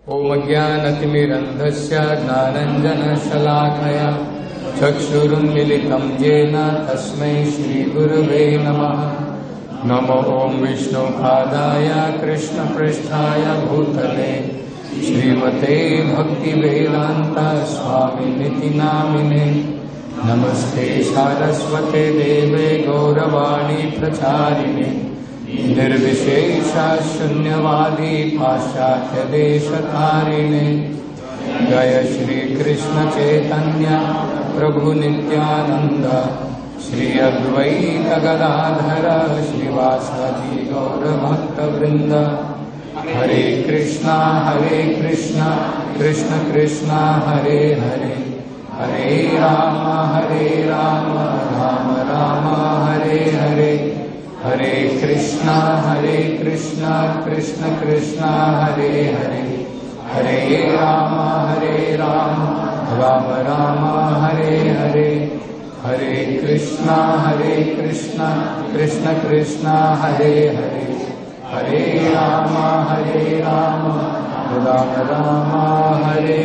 ओम ज्ञानतिमिरन्धस्य ज्ञानाञ्जनशलाकया चक्षुरुन्मीलितं येन तस्मै श्रीगुरवे नमः। नमो ओम विष्णुपादाय कृष्णपृष्ठाय भूतले श्रीमते भक्तिवेदान्त स्वामिनिति नामिने। नमस्ते सारस्वते देवे गौरवाणी प्रचारिणे निर्विशेषा शून्यवादी पाश्चात्य देशतारिणे। जय श्री कृष्ण चैतन्य प्रभु नित्यानंद श्री अद्वैत गदाधर श्रीवासादि गौर भक्त वृंद। हरे कृष्णा कृष्ण कृष्णा हरे हरे, हरे राम राम राम हरे हरे। हरे कृष्णा कृष्ण कृष्णा हरे हरे, हरे राम राम राम हरे हरे। हरे कृष्णा कृष्ण कृष्णा हरे हरे, हरे राम राम राम हरे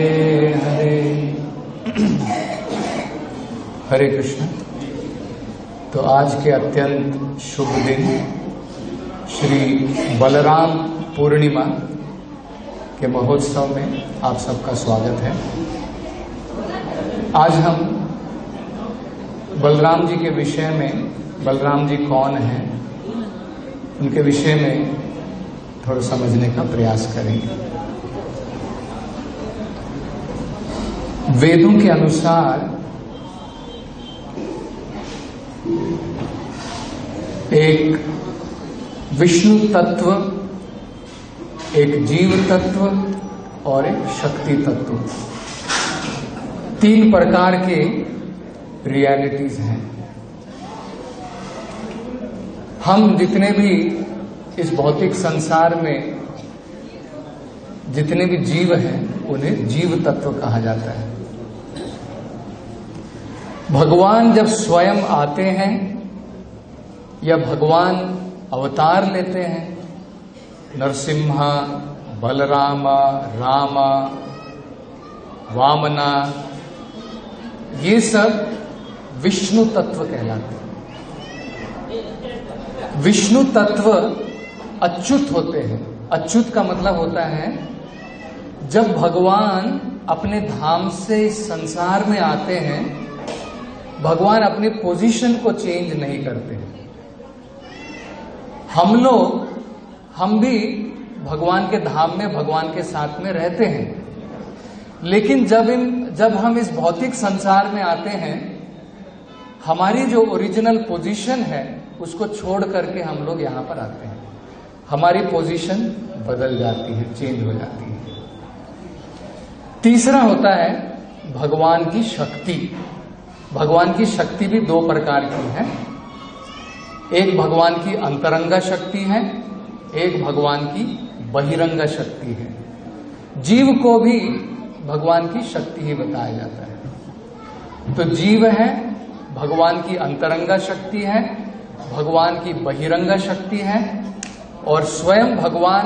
हरे। हरे कृष्ण। तो आज के अत्यंत शुभ दिन श्री बलराम पूर्णिमा के महोत्सव में आप सबका स्वागत है। आज हम बलराम जी के विषय में, बलराम जी कौन हैं, उनके विषय में थोड़ा समझने का प्रयास करेंगे। वेदों के अनुसार एक विष्णु तत्व, एक जीव तत्व और एक शक्ति तत्व, तीन प्रकार के रियलिटीज हैं। हम जितने भी इस भौतिक संसार में जितने भी जीव हैं उन्हें जीव तत्व कहा जाता है। भगवान जब स्वयं आते हैं या भगवान अवतार लेते हैं, नरसिम्हा, बलरामा, रामा, वामना, ये सब विष्णु तत्व कहलाते हैं। विष्णु तत्व अच्युत होते हैं। अच्युत का मतलब होता है जब भगवान अपने धाम से इस संसार में आते हैं, भगवान अपनी पोजीशन को चेंज नहीं करते हैं। हम भी भगवान के धाम में भगवान के साथ में रहते हैं, लेकिन जब हम इस भौतिक संसार में आते हैं, हमारी जो ओरिजिनल पोजीशन है उसको छोड़ करके हम लोग यहां पर आते हैं। हमारी पोजीशन बदल जाती है, चेंज हो जाती है। तीसरा होता है भगवान की शक्ति। भगवान की शक्ति भी दो प्रकार की है। एक भगवान की अंतरंगा शक्ति है, एक भगवान की बहिरंगा शक्ति है। जीव को भी भगवान की शक्ति ही बताया जाता है। तो जीव है, भगवान की अंतरंगा शक्ति है, भगवान की बहिरंगा शक्ति है, और स्वयं भगवान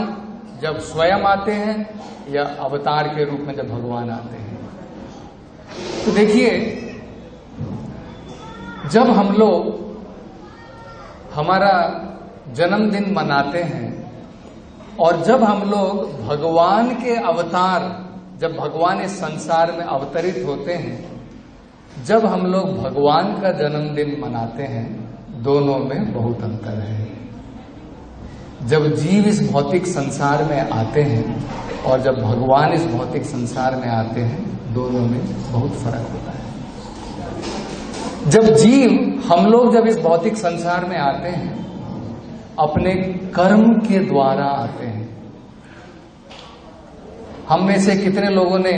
जब स्वयं आते हैं या अवतार के रूप में जब भगवान आते हैं। तो देखिए, जब हम लोग हमारा जन्मदिन मनाते हैं और जब हम लोग भगवान के अवतार, जब भगवान इस संसार में अवतरित होते हैं, जब हम लोग भगवान का जन्मदिन मनाते हैं, दोनों में बहुत अंतर है। जब जीव इस भौतिक संसार में आते हैं और जब भगवान इस भौतिक संसार में आते हैं, दोनों में बहुत फर्क होता है। जब हम लोग जब इस भौतिक संसार में आते हैं, अपने कर्म के द्वारा आते हैं। हम में से कितने लोगों ने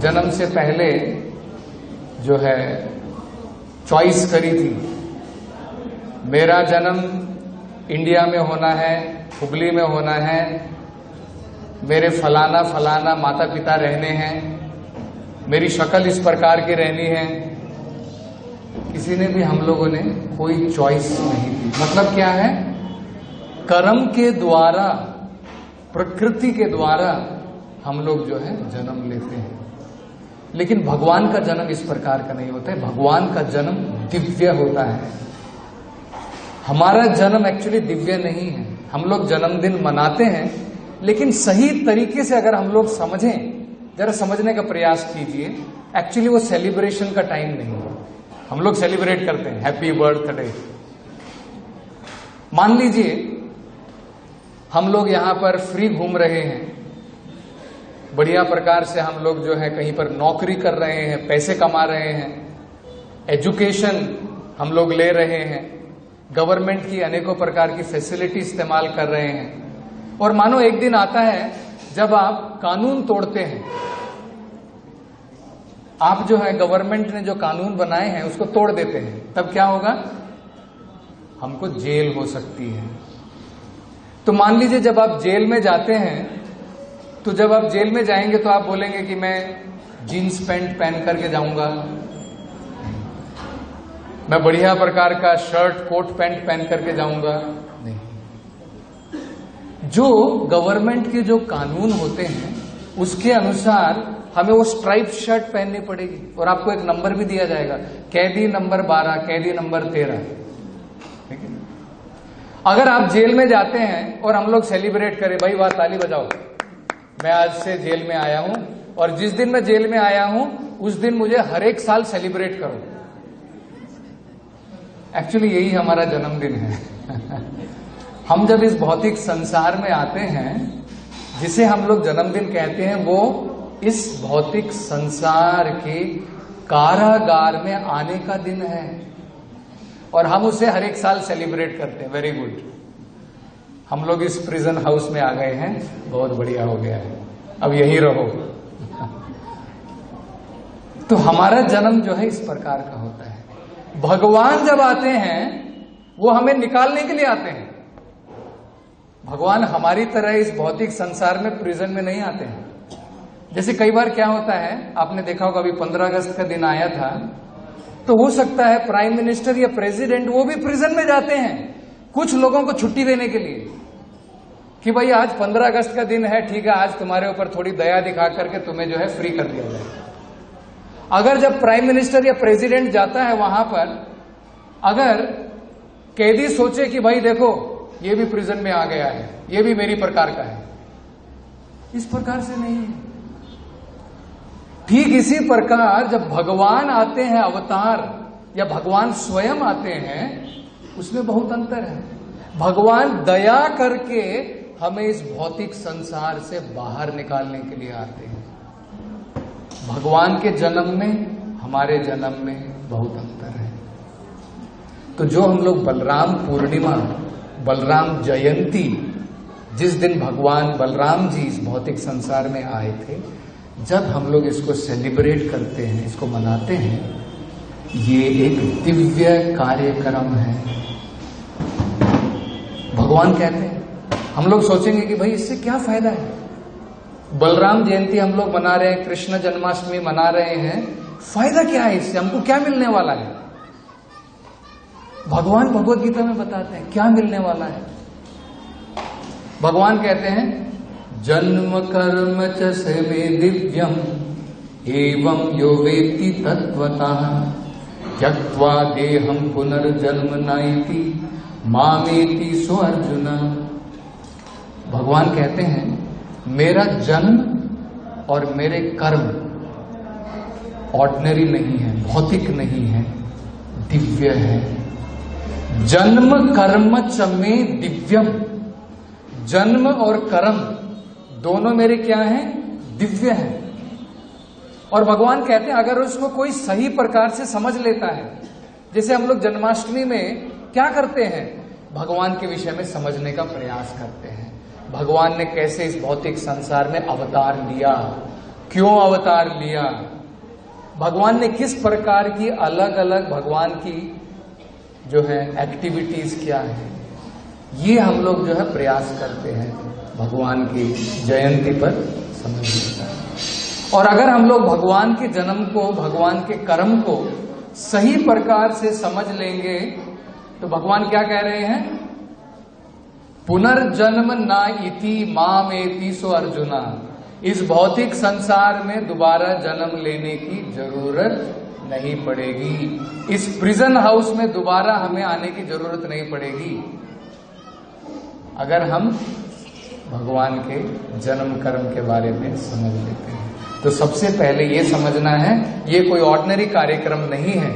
जन्म से पहले जो है चॉइस करी थी, मेरा जन्म इंडिया में होना है, हुबली में होना है, मेरे फलाना फलाना माता पिता रहने हैं, मेरी शक्ल इस प्रकार की रहनी है। किसी ने भी, हम लोगों ने कोई चॉइस नहीं की। मतलब क्या है? कर्म के द्वारा, प्रकृति के द्वारा हम लोग जो है जन्म लेते हैं। लेकिन भगवान का जन्म इस प्रकार का नहीं होता है। भगवान का जन्म दिव्य होता है। हमारा जन्म एक्चुअली दिव्य नहीं है। हम लोग जन्मदिन मनाते हैं, लेकिन सही तरीके से अगर हम लोग समझें, जरा समझने का प्रयास कीजिए, एक्चुअली वो सेलिब्रेशन का टाइम नहीं है। हम लोग सेलिब्रेट करते हैं हैप्पी बर्थडे। मान लीजिए हम लोग यहां पर फ्री घूम रहे हैं, बढ़िया प्रकार से हम लोग जो है कहीं पर नौकरी कर रहे हैं, पैसे कमा रहे हैं, एजुकेशन हम लोग ले रहे हैं, गवर्नमेंट की अनेकों प्रकार की फैसिलिटी इस्तेमाल कर रहे हैं। और मानो एक दिन आता है जब आप कानून तोड़ते हैं, आप जो है गवर्नमेंट ने जो कानून बनाए हैं उसको तोड़ देते हैं, तब क्या होगा? हमको जेल हो सकती है। तो मान लीजिए जब आप जेल में जाते हैं, तो जब आप जेल में जाएंगे तो आप बोलेंगे कि मैं जीन्स पैंट पहन करके जाऊंगा, मैं बढ़िया प्रकार का शर्ट कोट पैंट पहन करके जाऊंगा। नहीं, जो गवर्नमेंट के जो कानून होते हैं उसके अनुसार हमें वो स्ट्राइप शर्ट पहननी पड़ेगी, और आपको एक नंबर भी दिया जाएगा, कैदी नंबर 12, कैदी नंबर 13। ठीक है। अगर आप जेल में जाते हैं और हम लोग सेलिब्रेट करें, भाई वाह ताली बजाओ, मैं आज से जेल में आया हूं, और जिस दिन मैं जेल में आया हूं उस दिन मुझे हर एक साल सेलिब्रेट करो। एक्चुअली यही हमारा जन्मदिन है। हम जब इस भौतिक संसार में आते हैं, जिसे हम लोग जन्मदिन कहते हैं, वो इस भौतिक संसार के कारागार में आने का दिन है, और हम उसे हर एक साल सेलिब्रेट करते हैं। वेरी गुड, हम लोग इस प्रिजन हाउस में आ गए हैं, बहुत बढ़िया हो गया है, अब यही रहो। तो हमारा जन्म जो है इस प्रकार का होता है। भगवान जब आते हैं वो हमें निकालने के लिए आते हैं। भगवान हमारी तरह इस भौतिक संसार में प्रिजन में नहीं आते हैं। जैसे कई बार क्या होता है, आपने देखा होगा, अभी 15 अगस्त का दिन आया था, तो हो सकता है प्राइम मिनिस्टर या प्रेसिडेंट वो भी प्रिजन में जाते हैं कुछ लोगों को छुट्टी देने के लिए, कि भाई आज 15 अगस्त का दिन है, ठीक है, आज तुम्हारे ऊपर थोड़ी दया दिखा करके तुम्हें जो है फ्री कर दिया जाए। अगर जब प्राइम मिनिस्टर या प्रेसिडेंट जाता है वहां पर, अगर कैदी सोचे कि भाई देखो ये भी प्रिजन में आ गया है, ये भी मेरी प्रकार का है, इस प्रकार से नहीं है। ठीक इसी प्रकार जब भगवान आते हैं, अवतार या भगवान स्वयं आते हैं, उसमें बहुत अंतर है। भगवान दया करके हमें इस भौतिक संसार से बाहर निकालने के लिए आते हैं। भगवान के जन्म में हमारे जन्म में बहुत अंतर है। तो जो हम लोग बलराम पूर्णिमा, बलराम जयंती, जिस दिन भगवान बलराम जी इस भौतिक संसार में आए थे, जब हम लोग इसको सेलिब्रेट करते हैं, इसको मनाते हैं, ये एक दिव्य कार्यक्रम है। भगवान कहते हैं, हम लोग सोचेंगे कि भाई इससे क्या फायदा है, बलराम जयंती हम लोग मना रहे हैं, कृष्ण जन्माष्टमी मना रहे हैं, फायदा क्या है इससे, हमको क्या मिलने वाला है? भगवान भगवद गीता में बताते हैं क्या मिलने वाला है। भगवान कहते हैं, जन्म कर्म च मे दिव्यम एवं यो वेत्ति तत्वतः त्यक्त्वा देहं पुनर्जन्म नाइति मामेति सो अर्जुन। भगवान कहते हैं, मेरा जन्म और मेरे कर्म ऑर्डिनरी नहीं है, भौतिक नहीं है, दिव्य है। जन्म कर्म च मे दिव्यम, जन्म और कर्म दोनों मेरे क्या हैं? दिव्य हैं। और भगवान कहते हैं अगर उसको कोई सही प्रकार से समझ लेता है, जैसे हम लोग जन्माष्टमी में क्या करते हैं, भगवान के विषय में समझने का प्रयास करते हैं। भगवान ने कैसे इस भौतिक संसार में अवतार लिया, क्यों अवतार लिया, भगवान ने किस प्रकार की अलग अलग भगवान की जो है एक्टिविटीज क्या है, ये हम लोग जो है प्रयास करते हैं भगवान की जयंती पर समझने का। और अगर हम लोग भगवान के जन्म को, भगवान के कर्म को सही प्रकार से समझ लेंगे, तो भगवान क्या कह रहे हैं, पुनर्जन्म न इति मामेति सो अर्जुना। इस भौतिक संसार में दोबारा जन्म लेने की जरूरत नहीं पड़ेगी। इस प्रिजन हाउस में दोबारा हमें आने की जरूरत नहीं पड़ेगी अगर हम भगवान के जन्म कर्म के बारे में समझ लेते हैं। तो सबसे पहले ये समझना है, ये कोई ऑर्डिनरी कार्यक्रम नहीं है।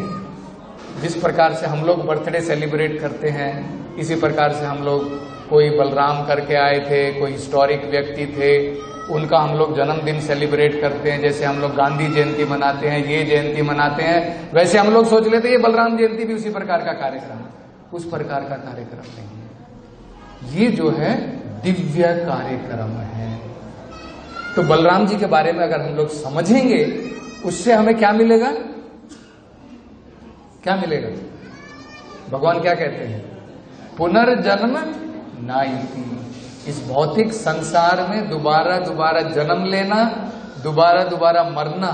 जिस प्रकार से हम लोग बर्थडे सेलिब्रेट करते हैं, इसी प्रकार से हम लोग कोई बलराम करके आए थे, कोई हिस्टोरिक व्यक्ति थे, उनका हम लोग जन्मदिन सेलिब्रेट करते हैं। जैसे हम लोग गांधी जयंती मनाते हैं, ये जयंती मनाते हैं, वैसे हम लोग सोच लेते हैं ये बलराम जयंती भी उसी प्रकार का कार्यक्रम, उस प्रकार का कार्यक्रम नहीं है। ये जो है दिव्य कार्यक्रम है। तो बलराम जी के बारे में अगर हम लोग समझेंगे, उससे हमें क्या मिलेगा? क्या मिलेगा? भगवान क्या कहते हैं? पुनर्जन्म नाइति। इस भौतिक संसार में दोबारा दोबारा जन्म लेना, दोबारा दोबारा मरना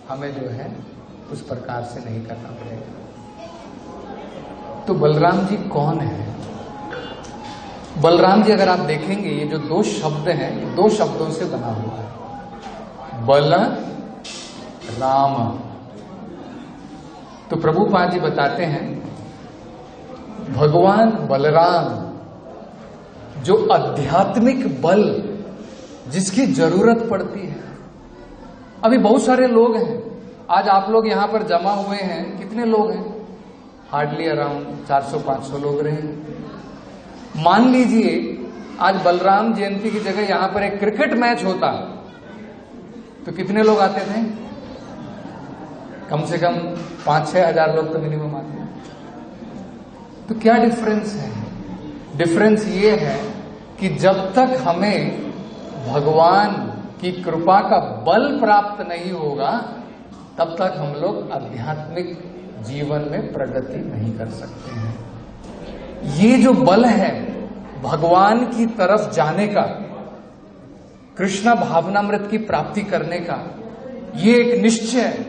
हमें जो है उस प्रकार से नहीं करना पड़ेगा। तो बलराम जी कौन है? बलराम जी अगर आप देखेंगे, ये जो दो शब्द हैं, दो शब्दों से बना हुआ है, बल राम। तो प्रभुपाद जी बताते हैं भगवान बलराम जो आध्यात्मिक बल जिसकी जरूरत पड़ती है। अभी बहुत सारे लोग हैं, आज आप लोग यहां पर जमा हुए हैं, कितने लोग हैं? हार्डली अराउंड 400-500 लोग रहे। मान लीजिए आज बलराम जयंती की जगह यहां पर एक क्रिकेट मैच होता तो कितने लोग आते थे? कम से कम 5-6 हजार लोग तो मिनिमम आते हैं। तो क्या डिफरेंस है? डिफरेंस ये है कि जब तक हमें भगवान की कृपा का बल प्राप्त नहीं होगा, तब तक हम लोग आध्यात्मिक जीवन में प्रगति नहीं कर सकते हैं। ये जो बल है भगवान की तरफ जाने का, कृष्ण भावनामृत की प्राप्ति करने का, ये एक निश्चय,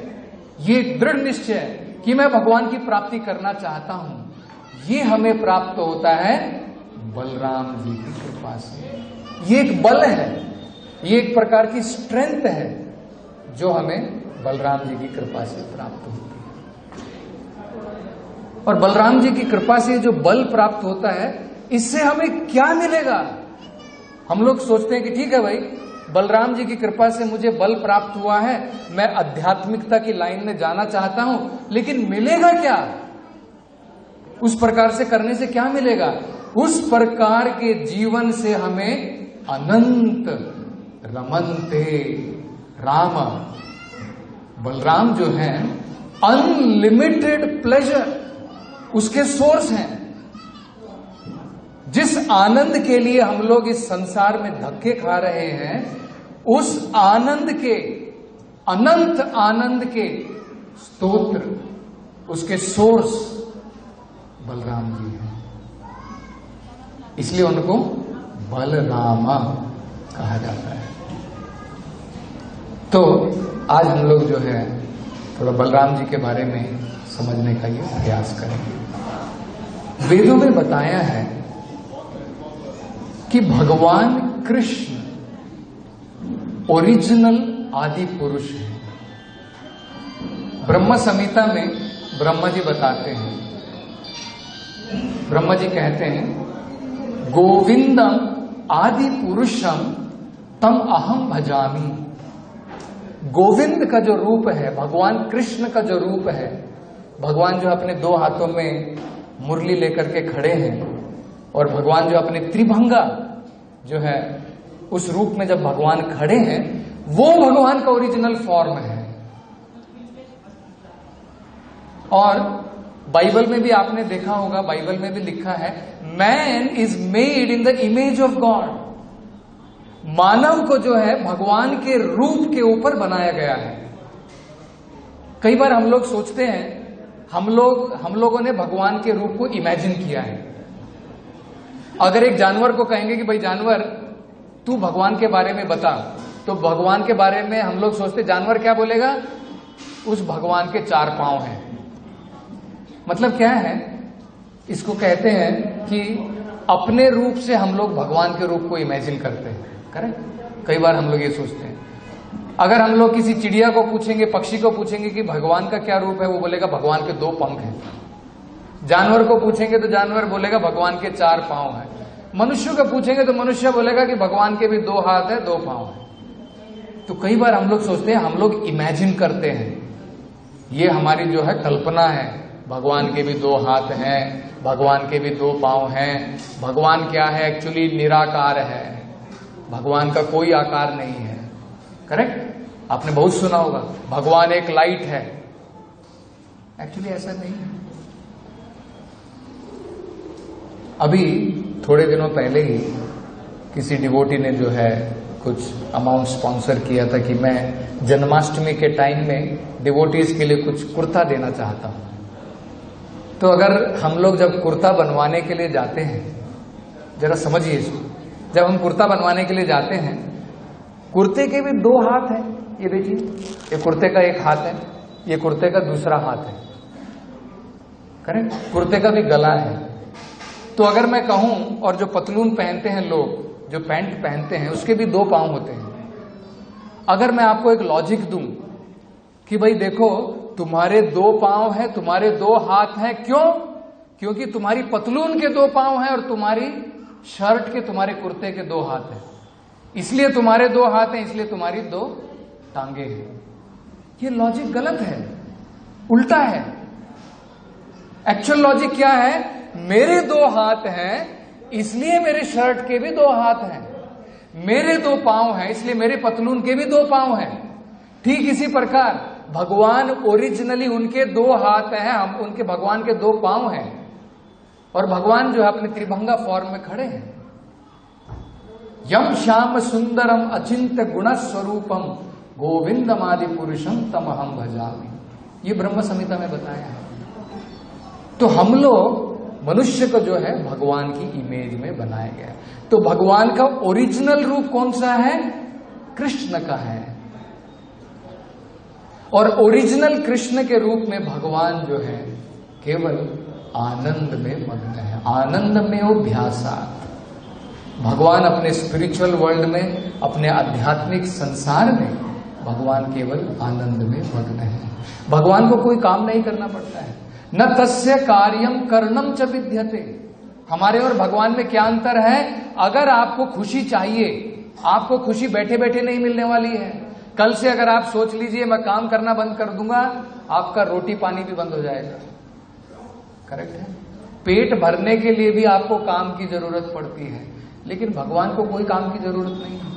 ये एक दृढ़ निश्चय कि मैं भगवान की प्राप्ति करना चाहता हूं, ये हमें प्राप्त होता है बलराम जी की कृपा से। ये एक बल है, ये एक प्रकार की स्ट्रेंथ है जो हमें बलराम जी की कृपा से प्राप्त होती है। और बलराम जी की कृपा से जो बल प्राप्त होता है, इससे हमें क्या मिलेगा? हम लोग सोचते हैं कि ठीक है भाई, बलराम जी की कृपा से मुझे बल प्राप्त हुआ है, मैं आध्यात्मिकता की लाइन में जाना चाहता हूं, लेकिन मिलेगा क्या? उस प्रकार से करने से क्या मिलेगा? उस प्रकार के जीवन से हमें अनंत रमनते राम, बलराम जो है अनलिमिटेड प्लेजर, उसके सोर्स हैं। जिस आनंद के लिए हम लोग इस संसार में धक्के खा रहे हैं, उस आनंद के, अनंत आनंद के स्तोत्र, उसके सोर्स बलराम जी हैं। इसलिए उनको बलरामा कहा जाता है। तो आज हम लोग जो है थोड़ा बलराम जी के बारे में समझने का ये प्रयास करेंगे। वेदों में बताया है कि भगवान कृष्ण ओरिजिनल आदि पुरुष है। ब्रह्म संहिता में ब्रह्मा जी बताते हैं, ब्रह्मा जी कहते हैं गोविंदम आदि पुरुषम तम अहम भजामी। गोविंद का जो रूप है, भगवान कृष्ण का जो रूप है, भगवान जो अपने दो हाथों में मुरली लेकर के खड़े हैं, और भगवान जो अपने त्रिभंगा जो है उस रूप में जब भगवान खड़े हैं, वो भगवान का ओरिजिनल फॉर्म है। और बाइबल में भी आपने देखा होगा, बाइबल में भी लिखा है man is made in the image of God. मानव को जो है भगवान के रूप के ऊपर बनाया गया है। कई बार हम लोग सोचते हैं, हम लोगों ने भगवान के रूप को इमेजिन किया है। अगर एक जानवर को कहेंगे कि भाई जानवर तू भगवान के बारे में बता, तो भगवान के बारे में हम लोग सोचते, जानवर क्या बोलेगा? उस भगवान के 4 पांव हैं। मतलब क्या है? इसको कहते हैं कि अपने रूप से हम लोग भगवान के रूप को इमेजिन करते हैं। करेक्ट? कई बार हम लोग ये सोचते हैं। अगर हम लोग किसी चिड़िया को पूछेंगे, पक्षी को पूछेंगे कि भगवान का क्या रूप है, वो बोलेगा भगवान के 2 पंख हैं। जानवर को पूछेंगे तो जानवर बोलेगा भगवान के 4 पांव हैं। मनुष्य को पूछेंगे तो मनुष्य बोलेगा कि भगवान के भी 2 हाथ है, 2 पांव है। तो कई बार हम लोग सोचते हैं, हम लोग इमेजिन करते हैं, ये हमारी जो है कल्पना है, भगवान के भी 2 हाथ हैं, भगवान के भी 2 पांव हैं। भगवान क्या है? एक्चुअली निराकार है, भगवान का कोई आकार नहीं है। करेक्ट? आपने बहुत सुना होगा भगवान एक लाइट है। एक्चुअली ऐसा नहीं है। अभी थोड़े दिनों पहले ही किसी डिवोटी ने जो है कुछ अमाउंट स्पॉन्सर किया था कि मैं जन्माष्टमी के टाइम में डिवोटीज के लिए कुछ कुर्ता देना चाहता हूं। तो अगर हम लोग जब कुर्ता बनवाने के लिए जाते हैं, जरा समझिए इसको, जब हम कुर्ता बनवाने के लिए जाते हैं, कुर्ते के भी 2 हाथ हैं। ये देखिए, ये कुर्ते का एक हाथ है, ये कुर्ते का दूसरा हाथ है। करेक्ट? कुर्ते का भी गला है। तो अगर मैं कहूं, और जो पतलून पहनते हैं लोग, जो पैंट पहनते हैं, उसके भी 2 पांव होते हैं। अगर मैं आपको एक लॉजिक दूं कि भाई देखो, तुम्हारे 2 पांव हैं, तुम्हारे 2 हाथ हैं, क्यों? क्योंकि तुम्हारी पतलून के 2 पांव हैं और तुम्हारी शर्ट के, तुम्हारे कुर्ते के 2 हाथ हैं, इसलिए तुम्हारे 2 हाथ हैं, इसलिए तुम्हारी 2 टांगे हैं। ये लॉजिक गलत है, उल्टा है। एक्चुअल लॉजिक क्या है? मेरे 2 हाथ हैं, इसलिए मेरे शर्ट के भी 2 हाथ हैं। मेरे 2 पांव हैं, इसलिए मेरे पतलून के भी 2 पांव हैं। ठीक इसी प्रकार भगवान ओरिजिनली उनके 2 हाथ हैं, हम उनके भगवान के 2 पांव हैं, और भगवान जो है अपने त्रिभंगा फॉर्म में खड़े हैं। यम श्याम सुंदरम अचिंत्य गुण स्वरूपम गोविंदमादि पुरुषम तमहम भजामि। ये ब्रह्म संहिता में बताया है। तो हम लोग मनुष्य को जो है भगवान की इमेज में बनाया गया है। तो भगवान का ओरिजिनल रूप कौन सा है? कृष्ण का है। और ओरिजिनल कृष्ण के रूप में भगवान जो है केवल आनंद में मग्न है। आनंद में अभ्यासात्। भगवान अपने स्पिरिचुअल वर्ल्ड में, अपने आध्यात्मिक संसार में भगवान केवल आनंद में मग्न है। भगवान को कोई काम नहीं करना पड़ता है। न तस्य कार्यम कर्णम च विद्यते। हमारे और भगवान में क्या अंतर है? अगर आपको खुशी चाहिए, आपको खुशी बैठे बैठे नहीं मिलने वाली है। कल से अगर आप सोच लीजिए मैं काम करना बंद कर दूंगा, आपका रोटी पानी भी बंद हो जाएगा। करेक्ट है? पेट भरने के लिए भी आपको काम की जरूरत पड़ती है, लेकिन भगवान को कोई काम की जरूरत नहीं है।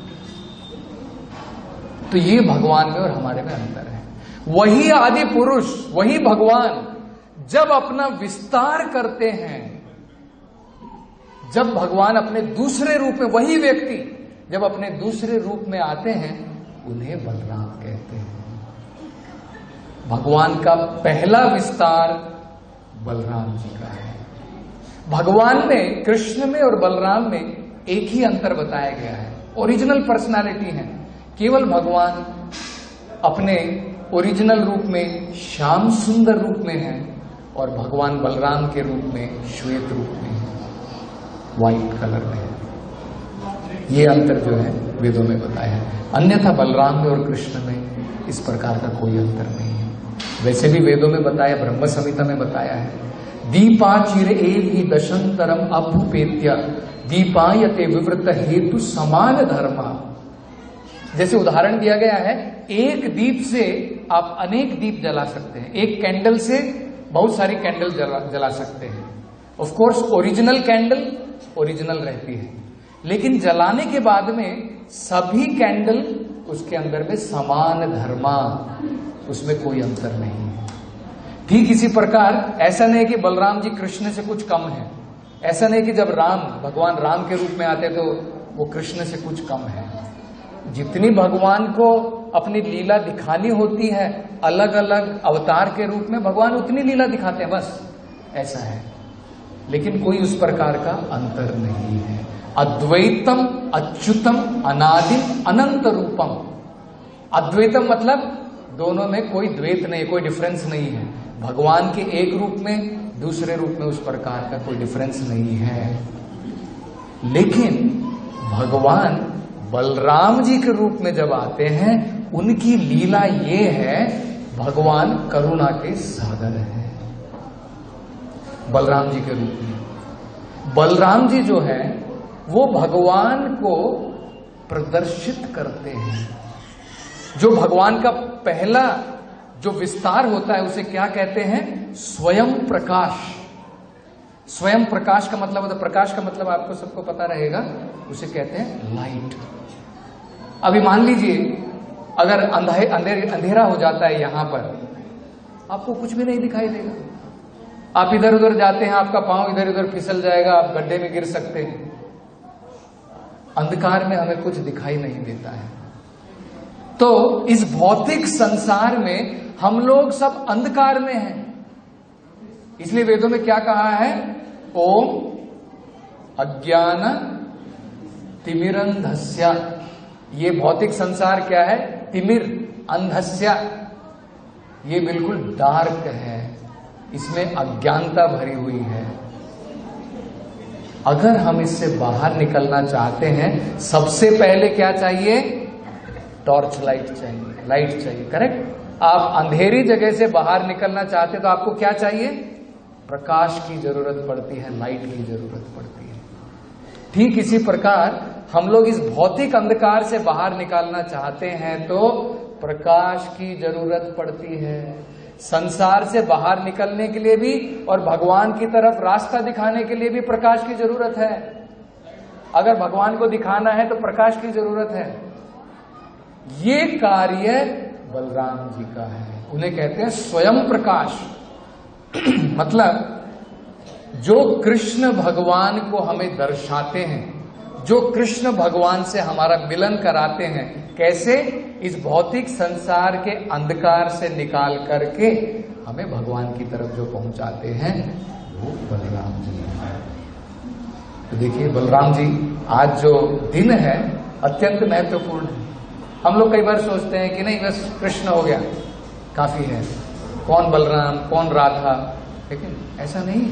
तो ये भगवान में और हमारे में अंतर है। वही आदि पुरुष, वही भगवान जब अपना विस्तार करते हैं, जब भगवान अपने दूसरे रूप में, वही व्यक्ति जब अपने दूसरे रूप में आते हैं, उन्हें बलराम कहते हैं। भगवान का पहला विस्तार बलराम जी का है। भगवान में, कृष्ण में और बलराम में एक ही अंतर बताया गया है, ओरिजिनल पर्सनालिटी है। केवल भगवान अपने ओरिजिनल रूप में श्याम सुंदर रूप में है, और भगवान बलराम के रूप में श्वेत रूप में है, व्हाइट कलर में है। ये अंतर जो है वेदों में बताया है। अन्यथा बलराम में और कृष्ण में इस प्रकार का कोई अंतर नहीं है। वैसे भी वेदों में बताया, ब्रह्म संहिता में बताया है, दीपाचिर एवि दशंतरम अभ्युपेत्य दीपायते विवृत हेतु समान धर्मा। जैसे उदाहरण दिया गया है, एक दीप से आप अनेक दीप जला सकते हैं। एक कैंडल से बहुत सारी कैंडल जला सकते हैं। Of course original candle original रहती है, लेकिन जलाने के बाद में सभी कैंडल उसके अंदर में समान धर्मा, उसमें कोई अंतर नहीं है। ठीक इसी प्रकार ऐसा नहीं कि बलराम जी कृष्ण से कुछ कम है। ऐसा नहीं कि जब भगवान राम के रूप में आते तो वो कृष्ण से कुछ कम है। जितनी भगवान को अपनी लीला दिखानी होती है अलग अलग अवतार के रूप में, भगवान उतनी लीला दिखाते हैं, बस ऐसा है। लेकिन कोई उस प्रकार का अंतर नहीं है। अद्वैतम अच्युतम अनादिम अनंत रूपम। अद्वैतम मतलब दोनों में कोई द्वैत नहीं, कोई डिफरेंस नहीं है। भगवान के एक रूप में दूसरे रूप में उस प्रकार का कोई डिफरेंस नहीं है। लेकिन भगवान बलराम जी के रूप में जब आते हैं, उनकी लीला ये है, भगवान करुणा के सागर हैं बलराम जी के रूप में। बलराम जी जो है वो भगवान को प्रदर्शित करते हैं। जो भगवान का पहला जो विस्तार होता है उसे क्या कहते हैं? स्वयं प्रकाश। स्वयं प्रकाश का मतलब होता है, प्रकाश का मतलब आपको सबको पता रहेगा, उसे कहते हैं लाइट। अभी मान लीजिए अगर अंधेरा हो जाता है यहां पर, आपको कुछ भी नहीं दिखाई देगा। आप इधर उधर जाते हैं, आपका पांव इधर उधर फिसल जाएगा, आप गड्ढे में गिर सकते हैं। अंधकार में हमें कुछ दिखाई नहीं देता है। तो इस भौतिक संसार में हम लोग सब अंधकार में हैं। इसलिए वेदों में क्या कहा है? ओम अज्ञान तिमिरंधस्य। ये भौतिक संसार क्या है? तिमिर, अंधस्य। ये बिल्कुल डार्क है, इसमें अज्ञानता भरी हुई है। अगर हम इससे बाहर निकलना चाहते हैं, सबसे पहले क्या चाहिए? टॉर्च लाइट चाहिए, लाइट चाहिए। करेक्ट। आप अंधेरी जगह से बाहर निकलना चाहते तो आपको क्या चाहिए? प्रकाश की जरूरत पड़ती है, लाइट की जरूरत पड़ती है। ठीक इसी प्रकार हम लोग इस भौतिक अंधकार से बाहर निकालना चाहते हैं तो प्रकाश की जरूरत पड़ती है। संसार से बाहर निकलने के लिए भी और भगवान की तरफ रास्ता दिखाने के लिए भी प्रकाश की जरूरत है। अगर भगवान को दिखाना है तो प्रकाश की जरूरत है। ये कार्य बलराम जी का है। उन्हें कहते हैं स्वयं प्रकाश। मतलब जो कृष्ण भगवान को हमें दर्शाते हैं, जो कृष्ण भगवान से हमारा मिलन कराते हैं, कैसे? इस भौतिक संसार के अंधकार से निकाल करके हमें भगवान की तरफ जो पहुंचाते हैं वो बलराम जी हैं। तो देखिए बलराम जी, आज जो दिन है अत्यंत महत्वपूर्ण है। हम लोग कई बार सोचते हैं कि नहीं बस कृष्ण हो गया काफी है, कौन बलराम कौन राधा, लेकिन ऐसा नहीं।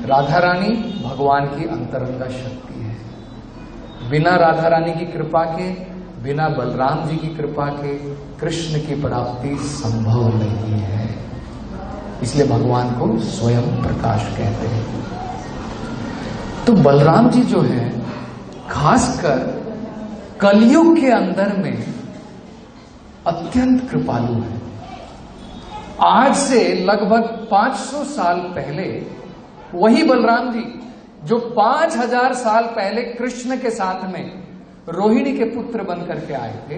राधा रानी भगवान की अंतरंगा शक्ति है। बिना राधा रानी की कृपा के, बिना बलराम जी की कृपा के कृष्ण की प्राप्ति संभव नहीं है। इसलिए भगवान को स्वयं प्रकाश कहते हैं। तो बलराम जी जो है खासकर कलयुग के अंदर में अत्यंत कृपालु है। आज से लगभग 500 साल पहले वही बलराम जी जो 5000 साल पहले कृष्ण के साथ में रोहिणी के पुत्र बनकर के आए थे,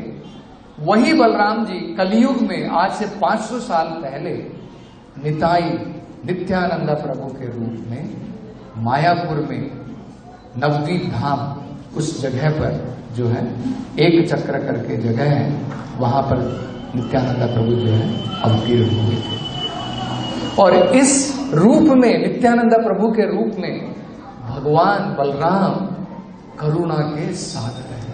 वही बलराम जी कलयुग में आज से 500 साल पहले निताई नित्यानंद प्रभु के रूप में मायापुर में नवद्वीप धाम उस जगह पर जो है एक चक्र करके जगह है, वहां पर नित्यानंद प्रभु जो है अवतीर्ण हुए थे। और इस रूप में नित्यानंद प्रभु के रूप में भगवान बलराम करुणा के सागर है।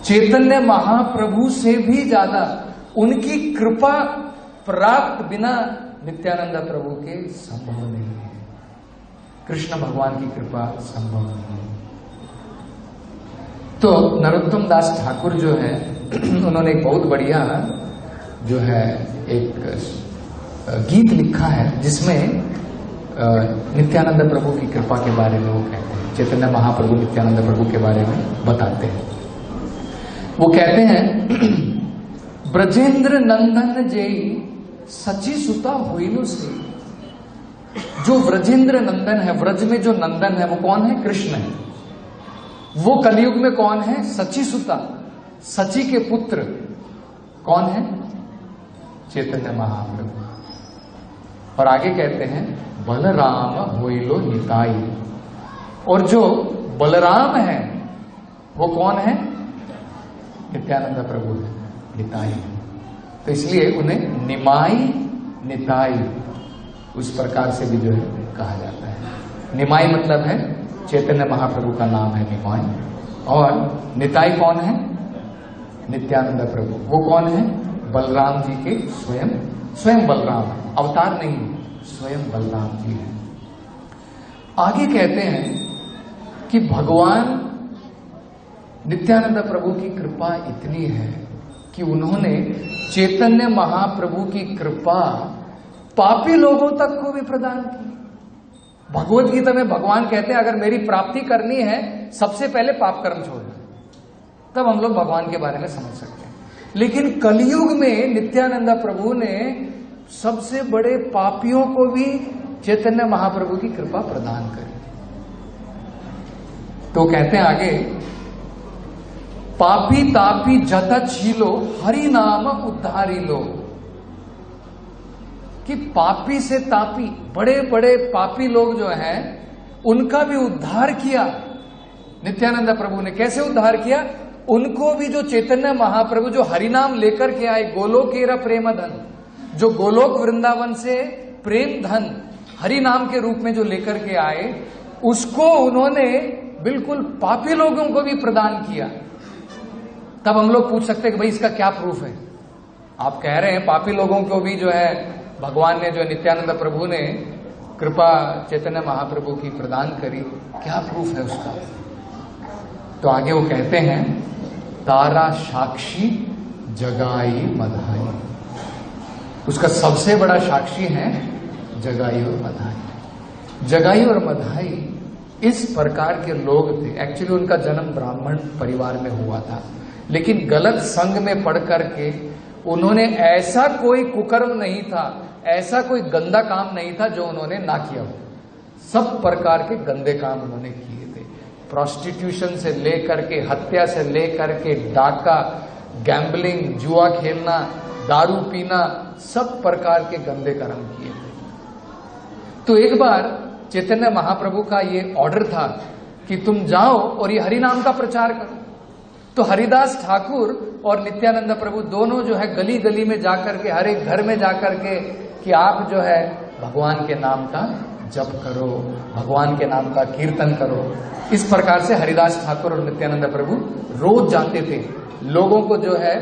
चैतन्य महाप्रभु से भी ज्यादा उनकी कृपा प्राप्त बिना नित्यानंद प्रभु के संभव नहीं है। कृष्ण भगवान की कृपा संभव नहीं है। तो नरोत्तम दास ठाकुर जो है उन्होंने एक बहुत बढ़िया जो है एक गीत लिखा है जिसमें नित्यानंद प्रभु की कृपा के बारे में वो कहते हैं। चैतन्य महाप्रभु नित्यानंद प्रभु के बारे में बताते हैं। वो कहते हैं ब्रजेंद्र नंदन जय सची सुता हुईनु से। जो ब्रजेंद्र नंदन है, ब्रज में जो नंदन है वो कौन है? कृष्ण है। वो कलयुग में कौन है? सची सुता, सची के पुत्र कौन है? चैतन्य महाप्रभु। और आगे कहते हैं बलराम होइलो निताई। और जो बलराम है वो कौन है? नित्यानंद प्रभु है, निताई। तो इसलिए उन्हें निमाई निताई उस प्रकार से भी जो है कहा जाता है। निमाई मतलब है चैतन्य महाप्रभु का नाम है निमाई। और निताई कौन है? नित्यानंद प्रभु। वो कौन है? बलराम जी के स्वयं बलराम है, अवतार नहीं, स्वयं बलराम जी है। आगे कहते हैं कि भगवान नित्यानंद प्रभु की कृपा इतनी है कि उन्होंने चैतन्य महाप्रभु की कृपा पापी लोगों तक को भी प्रदान की। भगवत गीता में भगवान कहते हैं अगर मेरी प्राप्ति करनी है सबसे पहले पाप कर्म छोड़ना, तब हम लोग भगवान के बारे में समझ सकते हैं। लेकिन कलयुग में नित्यानंद प्रभु ने सबसे बड़े पापियों को भी चैतन्य महाप्रभु की कृपा प्रदान करी। तो कहते हैं आगे, पापी तापी जत छीलो हरि नाम उद्धारी लो, कि पापी से तापी बड़े बड़े पापी लोग जो हैं उनका भी उद्धार किया नित्यानंद प्रभु ने। कैसे उद्धार किया? उनको भी जो चैतन्य महाप्रभु जो हरिनाम लेकर के आए, गोलोकेरा प्रेम धन, जो गोलोक वृंदावन से प्रेम धन हरि नाम के रूप में जो लेकर के आए, उसको उन्होंने बिल्कुल पापी लोगों को भी प्रदान किया। तब हम लोग पूछ सकते हैं कि भाई इसका क्या प्रूफ है? आप कह रहे हैं पापी लोगों को भी जो है भगवान ने, जो नित्यानंद प्रभु ने कृपा चैतन्य महाप्रभु की प्रदान करी, क्या प्रूफ है उसका? तो आगे वो कहते हैं, तारा साक्षी जगाई मधाई, उसका सबसे बड़ा साक्षी है जगाई और मधाई। जगाई और मधाई इस प्रकार के लोग थे। एक्चुअली उनका जन्म ब्राह्मण परिवार में हुआ था, लेकिन गलत संग में पढ़ करके उन्होंने, ऐसा कोई कुकर्म नहीं था, ऐसा कोई गंदा काम नहीं था जो उन्होंने ना किया हो। सब प्रकार के गंदे काम उन्होंने किए थे। प्रोस्टिट्यूशन से लेकर के, हत्या से लेकर के, डाका, गैम्बलिंग, जुआ खेलना, दारू पीना, सब प्रकार के गंदे कर्म किए थे। तो एक बार चैतन्य महाप्रभु का ये ऑर्डर था कि तुम जाओ और ये हरि नाम का प्रचार करो। तो हरिदास ठाकुर और नित्यानंद प्रभु दोनों जो है गली गली में जाकर के, हर एक घर में जाकर के, कि आप जो है भगवान के नाम का जप करो, भगवान के नाम का कीर्तन करो। इस प्रकार से हरिदास ठाकुर और नित्यानंद प्रभु रोज जाते थे लोगों को जो है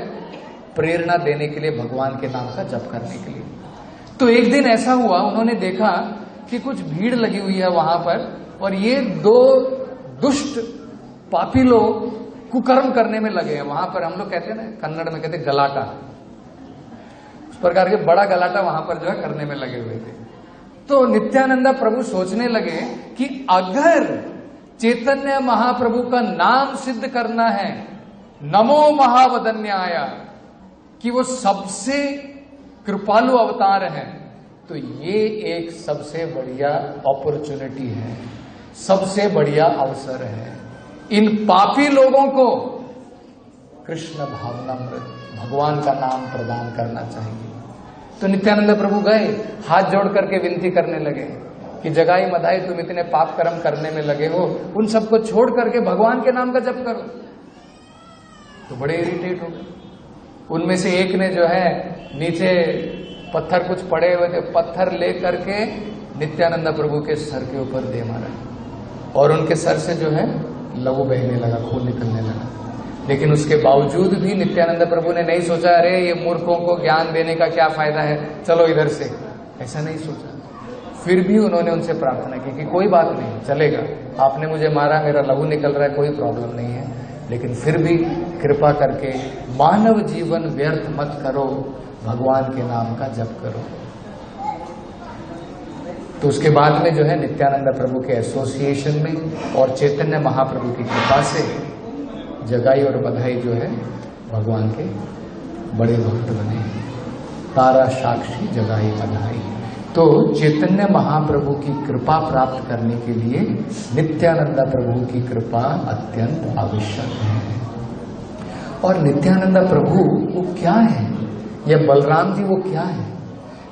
प्रेरणा देने के लिए, भगवान के नाम का जप करने के लिए। तो एक दिन ऐसा हुआ, उन्होंने देखा कि कुछ भीड़ लगी हुई है वहां पर, और ये दो दुष्ट पापी लोग कुकर्म करने में लगे हैं। वहां पर हम लोग कहते हैं ना, कन्नड़ में कहते हैं गलाटा, उस प्रकार के बड़ा गलाटा वहां पर जो है करने में लगे हुए थे। तो नित्यानंद प्रभु सोचने लगे कि अगर चैतन्य महाप्रभु का नाम सिद्ध करना है, नमो महावदन्याय, कि वो सबसे कृपालु अवतार है, तो ये एक सबसे बढ़िया अपॉर्चुनिटी है, सबसे बढ़िया अवसर है। इन पापी लोगों को कृष्ण भावनामृत, भगवान का नाम प्रदान करना चाहिए। तो नित्यानंद प्रभु गए, हाथ जोड़ करके विनती करने लगे कि जगाई मधाई, तुम इतने पाप कर्म करने में लगे हो, उन सबको छोड़ करके भगवान के नाम का जप करो। तो बड़े इरिटेट हो गए। उनमें से एक ने जो है नीचे पत्थर कुछ पड़े हुए थे, पत्थर ले करके नित्यानंद प्रभु के सर के ऊपर दे मारा, और उनके सर से जो है लहू बहने लगा, खून निकलने लगा। लेकिन उसके बावजूद भी नित्यानंद प्रभु ने नहीं सोचा अरे ये मूर्खों को ज्ञान देने का क्या फायदा है, चलो इधर से, ऐसा नहीं सोचा। फिर भी उन्होंने उनसे प्रार्थना की कि कोई बात नहीं, चलेगा, आपने मुझे मारा, मेरा लहू निकल रहा है, कोई प्रॉब्लम नहीं है, लेकिन फिर भी कृपा करके मानव जीवन व्यर्थ मत करो, भगवान के नाम का जप करो। तो उसके बाद में जो है नित्यानंद प्रभु के एसोसिएशन में और चैतन्य महाप्रभु की कृपा से जगाई और बधाई जो है भगवान के बड़े भक्त बने। तारा साक्षी जगाई बधाई। तो चैतन्य महाप्रभु की कृपा प्राप्त करने के लिए नित्यानंद प्रभु की कृपा अत्यंत आवश्यक है। और नित्यानंद प्रभु वो क्या है, या बलराम जी वो क्या है?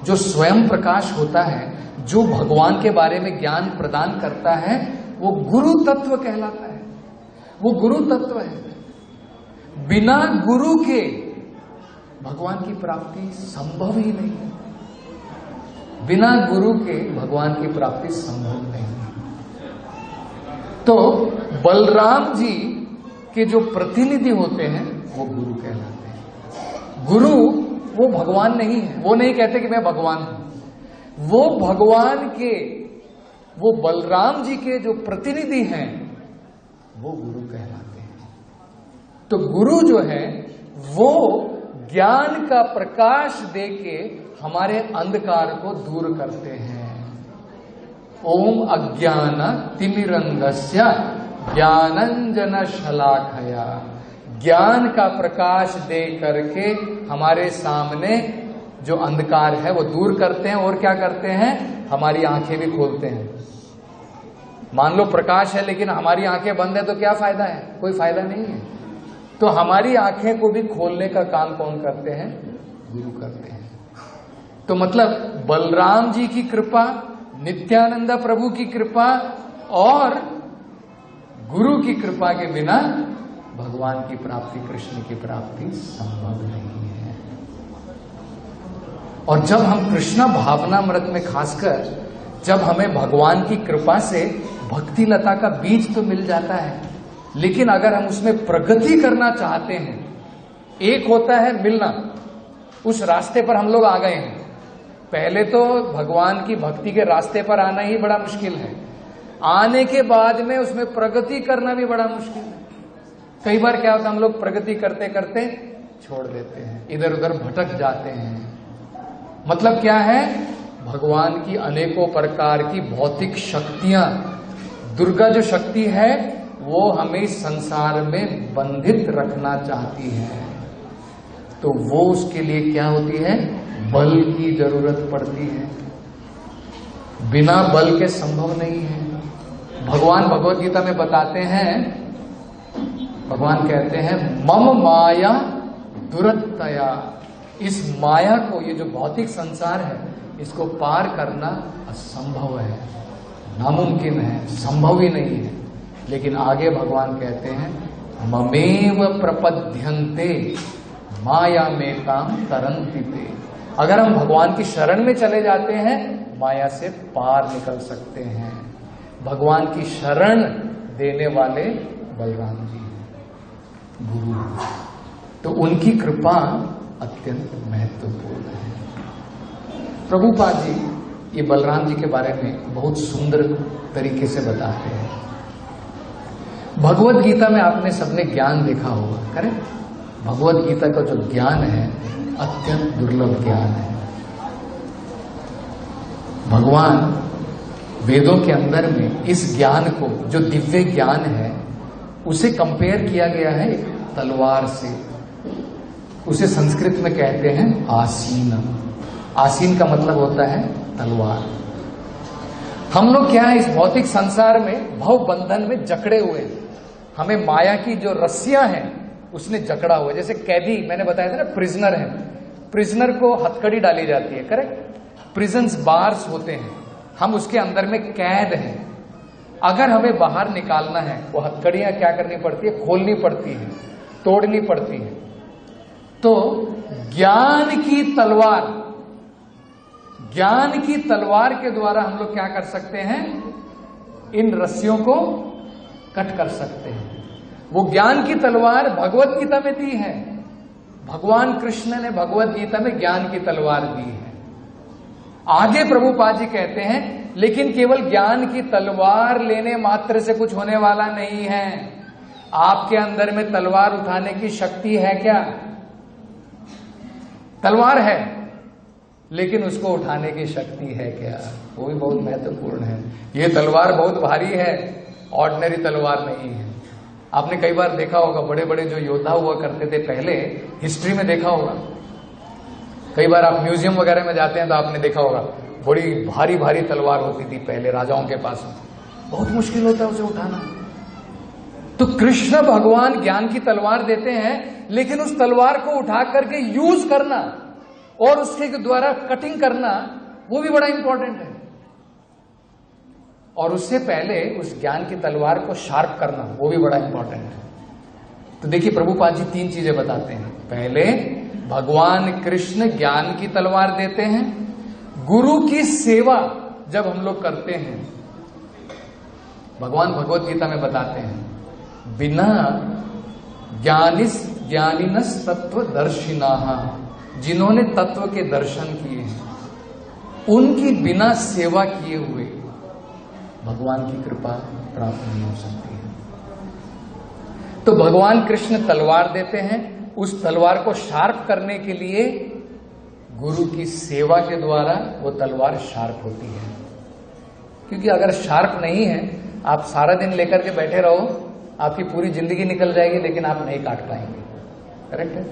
जो स्वयं प्रकाश होता है, जो भगवान के बारे में ज्ञान प्रदान करता है, वो गुरु तत्व कहलाता है। वो गुरु तत्व है। बिना गुरु के भगवान की प्राप्ति संभव ही नहीं है। बिना गुरु के भगवान की प्राप्ति संभव नहीं है। तो बलराम जी के जो प्रतिनिधि होते हैं वो गुरु कहलाते हैं। गुरु वो भगवान नहीं है, वो नहीं कहते कि मैं भगवान हूं। वो भगवान के, वो बलराम जी के जो प्रतिनिधि हैं वो गुरु कहलाते हैं। तो गुरु जो है वो ज्ञान का प्रकाश देके हमारे अंधकार को दूर करते हैं। ओम अज्ञान तिमिरंधस्य ज्ञानंजन शलाखया, ज्ञान का प्रकाश दे करके हमारे सामने जो अंधकार है वो दूर करते हैं। और क्या करते हैं, हमारी आंखें भी खोलते हैं। मान लो प्रकाश है लेकिन हमारी आंखें बंद है तो क्या फायदा है, कोई फायदा नहीं है। तो हमारी आंखें को भी खोलने का काम कौन करते हैं, गुरु करते हैं। तो मतलब बलराम जी की कृपा, नित्यानंद प्रभु की कृपा और गुरु की कृपा के बिना भगवान की प्राप्ति, कृष्ण की प्राप्ति संभव नहीं है। और जब हम कृष्ण भावनामृत में खासकर जब हमें भगवान की कृपा से भक्ति लता का बीज तो मिल जाता है, लेकिन अगर हम उसमें प्रगति करना चाहते हैं, एक होता है मिलना, उस रास्ते पर हम लोग आ गए हैं। पहले तो भगवान की भक्ति के रास्ते पर आना ही बड़ा मुश्किल है, आने के बाद में उसमें प्रगति करना भी बड़ा मुश्किल है। कई बार क्या होता है, हम लोग प्रगति करते करते छोड़ देते हैं, इधर उधर भटक जाते हैं। मतलब क्या है, भगवान की अनेकों प्रकार की भौतिक शक्तियां, दुर्गा जो शक्ति है वो हमें संसार में बंधित रखना चाहती है। तो वो उसके लिए क्या होती है, बल की जरूरत पड़ती है। बिना बल के संभव नहीं है। भगवान भगवत गीता में बताते हैं, भगवान कहते हैं मम माया दुरत्तया, इस माया को, ये जो भौतिक संसार है, इसको पार करना असंभव है, नामुमकिन है, संभव ही नहीं है। लेकिन आगे भगवान कहते हैं ममेव प्रपद्यन्ते माया मेताम तरन्ति ते, अगर हम भगवान की शरण में चले जाते हैं माया से पार निकल सकते हैं। भगवान की शरण देने वाले बलराम जी हैं, गुरु। तो उनकी कृपा अत्यंत महत्वपूर्ण है। प्रभुपाद जी ये बलराम जी के बारे में बहुत सुंदर तरीके से बताते हैं। भगवत गीता में आपने सबने ज्ञान देखा होगा, करेक्ट? भगवत गीता का जो ज्ञान है अत्यंत दुर्लभ ज्ञान है। भगवान वेदों के अंदर में इस ज्ञान को, जो दिव्य ज्ञान है, उसे कंपेयर किया गया है तलवार से। उसे संस्कृत में कहते हैं आसीन। आसीन का मतलब होता है तलवार। हम लोग क्या है, इस भौतिक संसार में भव बंधन में जकड़े हुए हैं। हमें माया की जो रस्सियां हैं उसने जकड़ा हुआ है। जैसे कैदी, मैंने बताया था ना, प्रिजनर है, प्रिजनर को हथकड़ी डाली जाती है, करेक्ट? प्रिजन्स बार्स होते हैं, हम उसके अंदर में कैद हैं। अगर हमें बाहर निकालना है, वो हथकड़ियां क्या करनी पड़ती है, खोलनी पड़ती है, तोड़नी पड़ती है। तो ज्ञान की तलवार, ज्ञान की तलवार के द्वारा हम लोग क्या कर सकते हैं, इन रस्सियों को कट कर सकते हैं। वो ज्ञान की तलवार भगवत गीता में दी है। भगवान कृष्ण ने भगवत गीता में ज्ञान की तलवार दी है। आगे प्रभुपाद जी कहते हैं लेकिन केवल ज्ञान की तलवार लेने मात्र से कुछ होने वाला नहीं है। आपके अंदर में तलवार उठाने की शक्ति है क्या? तलवार है लेकिन उसको उठाने की शक्ति है क्या? वो भी बहुत महत्वपूर्ण है। ये तलवार बहुत भारी है, ऑर्डिनरी तलवार नहीं है। आपने कई बार देखा होगा, बड़े बड़े जो योद्धा हुआ करते थे पहले, हिस्ट्री में देखा होगा। कई बार आप म्यूजियम वगैरह में जाते हैं तो आपने देखा होगा, बड़ी भारी भारी तलवार होती थी पहले राजाओं के पास में, बहुत मुश्किल होता है उसे उठाना। तो कृष्ण भगवान ज्ञान की तलवार देते हैं, लेकिन उस तलवार को उठा करके यूज करना और उसके द्वारा कटिंग करना, वो भी बड़ा इंपॉर्टेंट है। और उससे पहले उस ज्ञान की तलवार को शार्प करना, वो भी बड़ा इंपॉर्टेंट है। तो देखिए प्रभुपाद जी 3 चीजें बताते हैं। पहले भगवान कृष्ण ज्ञान की तलवार देते हैं। गुरु की सेवा जब हम लोग करते हैं, भगवान भगवत गीता में बताते हैं, बिना ज्ञानिनस तत्व दर्शिना, जिन्होंने तत्व के दर्शन किए हैं, उनकी बिना सेवा किए हुए भगवान की कृपा प्राप्त नहीं हो सकती है। तो भगवान कृष्ण तलवार देते हैं, उस तलवार को शार्प करने के लिए गुरु की सेवा के द्वारा वो तलवार शार्प होती है। क्योंकि अगर शार्प नहीं है, आप सारा दिन लेकर के बैठे रहो, आपकी पूरी जिंदगी निकल जाएगी लेकिन आप नहीं काट पाएंगे। करेक्ट है?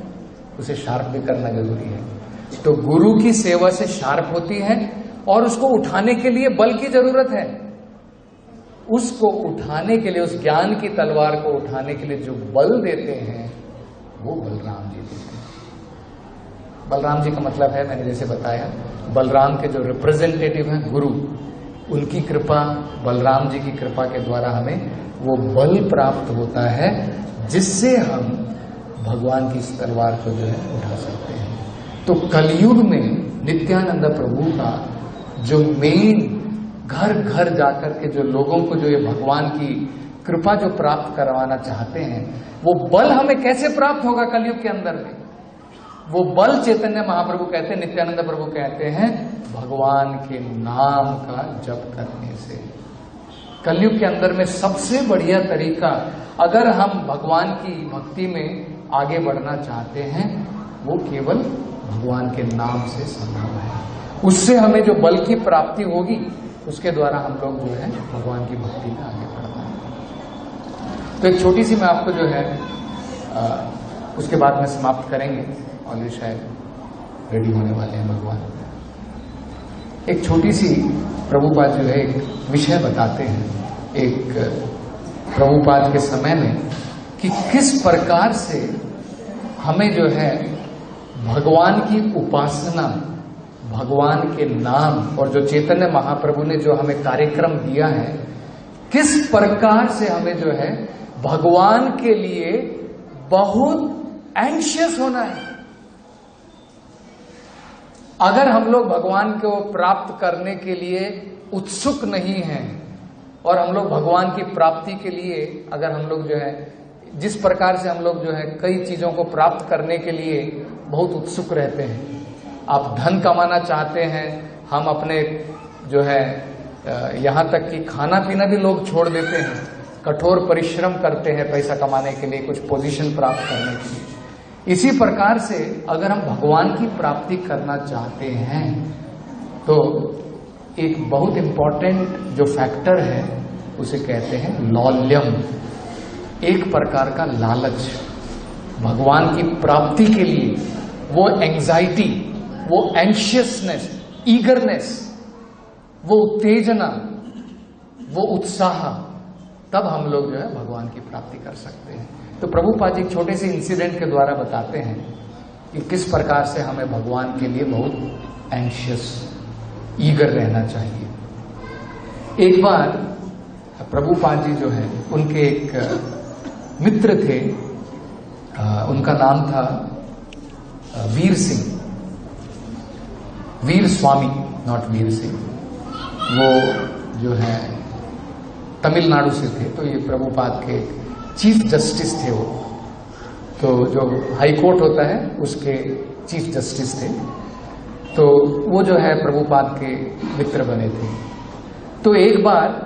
उसे शार्प भी करना जरूरी है। तो गुरु की सेवा से शार्प होती है और उसको उठाने के लिए बल की जरूरत है। उसको उठाने के लिए, उस ज्ञान की तलवार को उठाने के लिए जो बल देते हैं वो बलराम जी देते हैं। बलराम जी का मतलब है, मैंने जैसे बताया, बलराम के जो रिप्रेजेंटेटिव हैं गुरु, उनकी कृपा, बलराम जी की कृपा के द्वारा हमें वो बल प्राप्त होता है जिससे हम भगवान की इस तलवार को जो है उठा सकते हैं। तो कलयुग में नित्यानंद प्रभु का जो मेन घर घर जाकर के जो लोगों को जो ये भगवान की कृपा जो प्राप्त करवाना चाहते हैं, वो बल हमें कैसे प्राप्त होगा कलयुग के अंदर में? वो बल चैतन्य महाप्रभु कहते हैं, नित्यानंद प्रभु कहते हैं, भगवान के नाम का जप करने से। कलयुग के अंदर में सबसे बढ़िया तरीका, अगर हम भगवान की भक्ति में आगे बढ़ना चाहते हैं, वो केवल भगवान के नाम से संभव है। उससे हमें जो बल की प्राप्ति होगी, उसके द्वारा हम लोग जो है भगवान की भक्ति में आगे बढ़ना है। तो एक छोटी सी मैं आपको जो है उसके बाद में समाप्त करेंगे, और ये शायद रेडी होने वाले हैं भगवान। एक छोटी सी प्रभुपाद जो है एक विषय बताते हैं, एक प्रभुपाद के समय में, कि किस प्रकार से हमें जो है भगवान की उपासना, भगवान के नाम, और जो चैतन्य महाप्रभु ने जो हमें कार्यक्रम दिया है, किस प्रकार से हमें जो है भगवान के लिए बहुत एंशियस होना है। अगर हम लोग भगवान को प्राप्त करने के लिए उत्सुक नहीं हैं, और हम लोग भगवान की प्राप्ति के लिए, अगर हम लोग जो है जिस प्रकार से हम लोग जो है कई चीजों को प्राप्त करने के लिए बहुत उत्सुक रहते हैं, आप धन कमाना चाहते हैं, हम अपने जो है यहाँ तक कि खाना पीना भी लोग छोड़ देते हैं, कठोर परिश्रम करते हैं पैसा कमाने के लिए, कुछ पोजीशन प्राप्त करने के लिए। इसी प्रकार से अगर हम भगवान की प्राप्ति करना चाहते हैं, तो एक बहुत इंपॉर्टेंट जो फैक्टर है उसे कहते हैं लौल्यम, एक प्रकार का लालच। भगवान की प्राप्ति के लिए वो एंजाइटी, वो एंशियसनेस, ईगरनेस, वो उत्तेजना, वो उत्साह, तब हम लोग जो है भगवान की प्राप्ति कर सकते हैं। तो प्रभुपाद जी एक छोटे से इंसिडेंट के द्वारा बताते हैं कि किस प्रकार से हमें भगवान के लिए बहुत एंशियस, ईगर रहना चाहिए। एक बार प्रभुपाद जी जो है, उनके एक मित्र थे, उनका नाम था वीर सिंह, वीर स्वामी, नॉट वीर सिंह। वो जो है तमिलनाडु से थे, तो ये प्रभुपाद के चीफ जस्टिस थे वो, तो जो हाई कोर्ट होता है उसके चीफ जस्टिस थे। तो वो जो है प्रभुपाद के मित्र बने थे। तो एक बार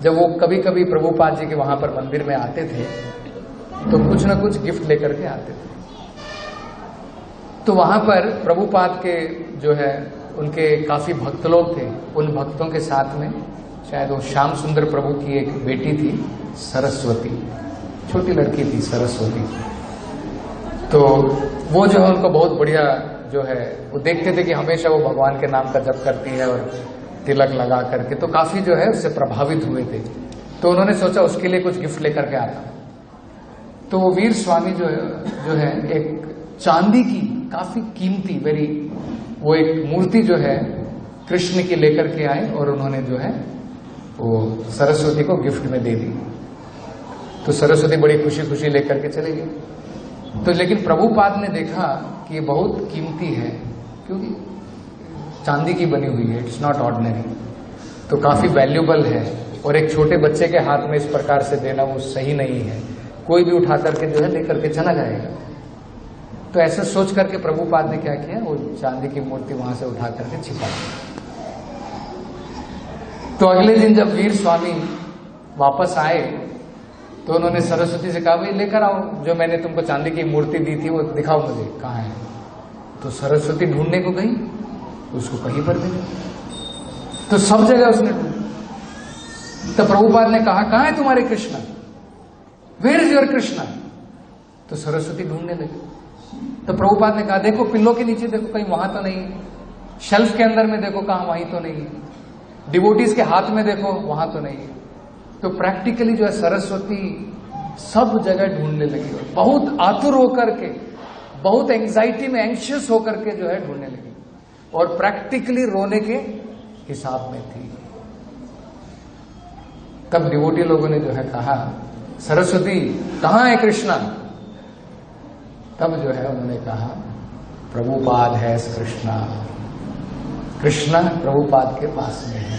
जब वो कभी कभी प्रभुपाद जी के वहां पर मंदिर में आते थे, तो कुछ ना कुछ गिफ्ट लेकर के आते थे। तो वहां पर प्रभुपाद के जो है उनके काफी भक्त लोग थे। उन भक्तों के साथ में शायद वो श्याम सुंदर प्रभु की एक बेटी थी, सरस्वती, छोटी लड़की थी सरस्वती। तो वो जो है उनको बहुत बढ़िया जो है, वो देखते थे कि हमेशा वो भगवान के नाम का जप करती है और तिलक लगा करके, तो काफी जो है उससे प्रभावित हुए थे। तो उन्होंने सोचा उसके लिए कुछ गिफ्ट लेकर के आता। तो वो वीर स्वामी जो है एक चांदी की काफी कीमती वो एक मूर्ति जो है कृष्ण की लेकर के आए, और उन्होंने जो है वो सरस्वती को गिफ्ट में दे दी। तो सरस्वती बड़ी खुशी खुशी लेकर के चले गए। तो लेकिन प्रभुपाद ने देखा कि ये बहुत कीमती है, क्योंकि चांदी की बनी हुई है, इट्स नॉट ऑर्डिनरी, तो काफी वैल्यूबल है, और एक छोटे बच्चे के हाथ में इस प्रकार से देना वो सही नहीं है, कोई भी उठा करके जो है लेकर के चला जाएगा। तो ऐसा सोच करके प्रभुपाद ने क्या किया, वो चांदी की मूर्ति वहां से उठा करके छिपा दी। तो अगले दिन जब वीर स्वामी वापस आए, तो उन्होंने सरस्वती से कहा भाई लेकर आओ, जो मैंने तुमको चांदी की मूर्ति दी थी वो दिखाओ मुझे, कहाँ है। तो सरस्वती ढूंढने को गई, उसको कहीं पर मिली, तो सब जगह उसने ढूंढी। तो प्रभुपाद ने कहा कहाँ है तुम्हारे Krishna, where is your Krishna. तो सरस्वती ढूंढने लगी। तो प्रभुपाद ने कहा देखो पिल्लों के नीचे देखो, कहीं वहां तो नहीं है, शेल्फ के अंदर में देखो कहाँ वहीं तो नहीं है, डिवोटीज के हाथ में देखो वहां तो नहीं है। तो प्रैक्टिकली जो है सरस्वती सब जगह ढूंढने लगी, और बहुत आतुर होकर के, बहुत एंग्जाइटी में एंग्शियस होकर के जो है ढूंढने लगी, और प्रैक्टिकली रोने के हिसाब में थी। तब डिवोटी लोगों ने जो है कहा सरस्वती कहाँ है कृष्णा। तब जो है उन्होंने कहा प्रभुपाद है कृष्णा, कृष्णा प्रभुपाद के पास में है।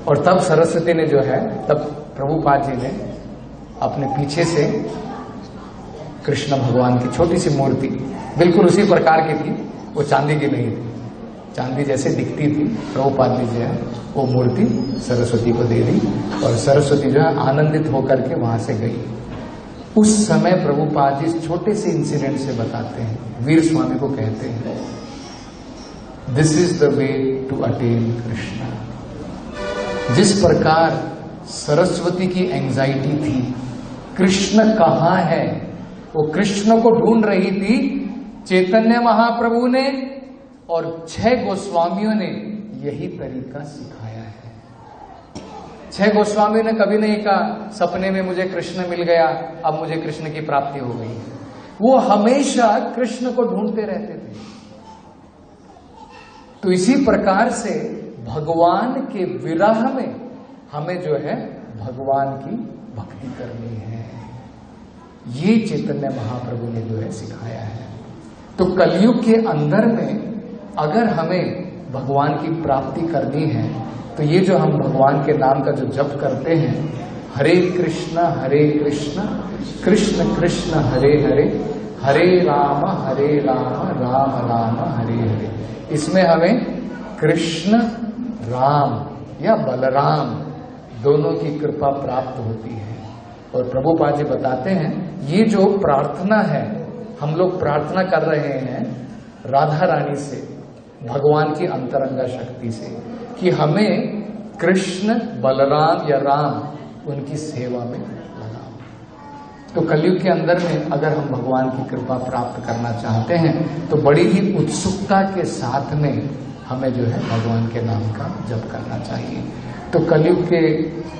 और तब सरस्वती ने जो है, तब प्रभुपाद जी ने अपने पीछे से कृष्ण भगवान की छोटी सी मूर्ति, बिल्कुल उसी प्रकार की थी, वो चांदी की नहीं थी, चांदी जैसे दिखती थी, प्रभुपाद ने जो है वो मूर्ति सरस्वती को दे दी, और सरस्वती जो है आनंदित होकर के वहां से गई। उस समय प्रभुपाद जी छोटे से इंसिडेंट से बताते हैं, वीर स्वामी को कहते हैं this is the way to attain Krishna. जिस प्रकार सरस्वती की एंजाइटी थी कृष्ण कहाँ है, वो कृष्ण को ढूंढ रही थी, चैतन्य महाप्रभु ने और 6 गोस्वामियों ने यही तरीका सिखाया है। 6 गोस्वामियों ने कभी नहीं कहा सपने में मुझे कृष्ण मिल गया, अब मुझे कृष्ण की प्राप्ति हो गई। वो हमेशा कृष्ण को ढूंढते रहते थे। तो इसी प्रकार से भगवान के विरह में हमें जो है भगवान की भक्ति करनी है, ये चैतन्य महाप्रभु ने जो है सिखाया है। तो कलयुग के अंदर में अगर हमें भगवान की प्राप्ति करनी है, तो ये जो हम भगवान के नाम का जो जप करते हैं, हरे कृष्ण कृष्ण कृष्ण हरे हरे, हरे राम राम राम हरे हरे, इसमें हमें कृष्ण राम या बलराम दोनों की कृपा प्राप्त होती है। और प्रभुपाद जी बताते हैं ये जो प्रार्थना है, हम लोग प्रार्थना कर रहे हैं राधा रानी से, भगवान की अंतरंगा शक्ति से, कि हमें कृष्ण बलराम या राम उनकी सेवा में लगाओ। तो कलयुग के अंदर में अगर हम भगवान की कृपा प्राप्त करना चाहते हैं तो बड़ी ही उत्सुकता के साथ में हमें जो है भगवान के नाम का जप करना चाहिए। तो कलयुग के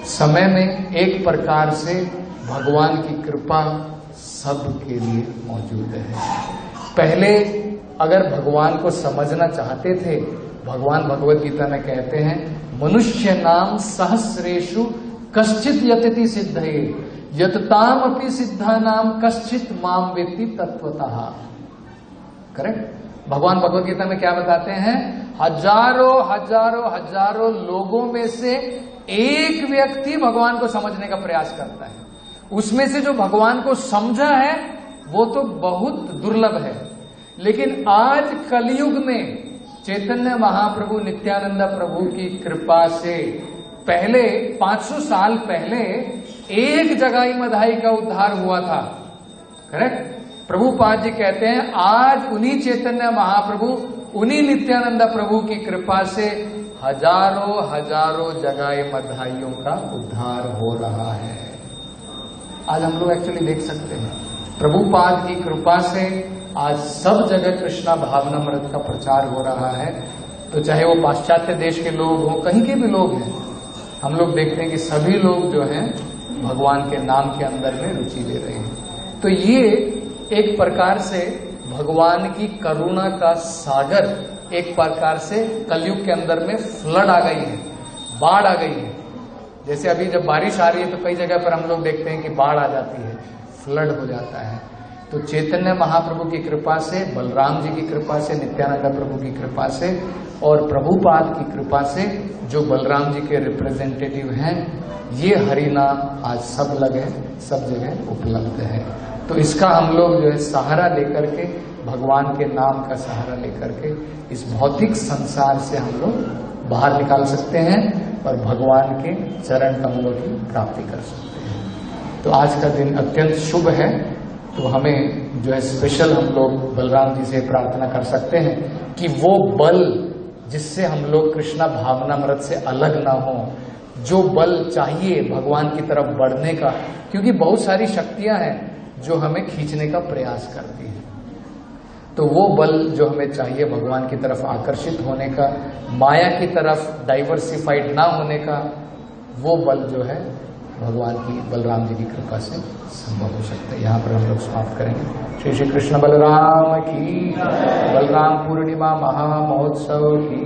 समय में एक प्रकार से भगवान की कृपा सबके लिए मौजूद है। पहले अगर भगवान को समझना चाहते थे, भगवान भगवत गीता में कहते हैं मनुष्य नाम सहस्रेषु कश्चित यतति सिद्धये यतताम अपि सिद्धा नाम कश्चित माम वेत्ति तत्वतः। करेक्ट। भगवान भगवत गीता में क्या बताते हैं, हजारों लोगों में से एक व्यक्ति भगवान को समझने का प्रयास करता है। उसमें से जो भगवान को समझा है वो तो बहुत दुर्लभ है। लेकिन आज कलयुग में चैतन्य महाप्रभु नित्यानंद प्रभु की कृपा से पहले 500 साल पहले एक जगाई मधाई का उद्धार हुआ था। करेक्ट। प्रभुपाद जी कहते हैं आज उन्हीं चैतन्य महाप्रभु, उन्हीं नित्यानंद प्रभु की कृपा से हजारों जगाई मधाइयों का उद्धार हो रहा है। आज हम लोग एक्चुअली देख सकते हैं प्रभुपाद की कृपा से आज सब जगह कृष्णा भावनामृत का प्रचार हो रहा है। तो चाहे वो पाश्चात्य देश के लोग हों, कहीं के भी लोग हैं, हम लोग देखते हैं कि सभी लोग जो हैं भगवान के नाम के अंदर में रुचि ले रहे हैं। तो ये एक प्रकार से भगवान की करुणा का सागर एक प्रकार से कलयुग के अंदर में फ्लड आ गई है, बाढ़ आ गई है। जैसे अभी जब बारिश आ रही है तो कई जगह पर हम लोग देखते हैं कि बाढ़ आ जाती है, फ्लड हो जाता है। तो चैतन्य महाप्रभु की कृपा से, बलराम जी की कृपा से, नित्यानंद प्रभु की कृपा से और प्रभुपाद की कृपा से, जो बलराम जी के रिप्रेजेंटेटिव हैं, ये हरिनाम आज सब जगह उपलब्ध है। तो इसका हम लोग जो है सहारा लेकर के, भगवान के नाम का सहारा लेकर के इस भौतिक संसार से हम लोग बाहर निकाल सकते हैं और भगवान के चरण कमलों की प्राप्ति कर सकते हैं। तो आज का दिन अत्यंत शुभ है, तो हमें जो है स्पेशल हम लोग बलराम जी से प्रार्थना कर सकते हैं कि वो बल जिससे हम लोग कृष्णा भावनामृत से अलग ना हो, जो बल चाहिए भगवान की तरफ बढ़ने का, क्योंकि बहुत सारी शक्तियां हैं जो हमें खींचने का प्रयास करती हैं, तो वो बल जो हमें चाहिए भगवान की तरफ आकर्षित होने का, माया की तरफ डाइवर्सिफाइड ना होने का, वो बल जो है भगवान की बलराम जी की कृपा से संभव हो सकता है। यहाँ पर हम लोग समाप्त करेंगे। श्री श्री कृष्ण बलराम की, बलराम पूर्णिमा महामहोत्सव की।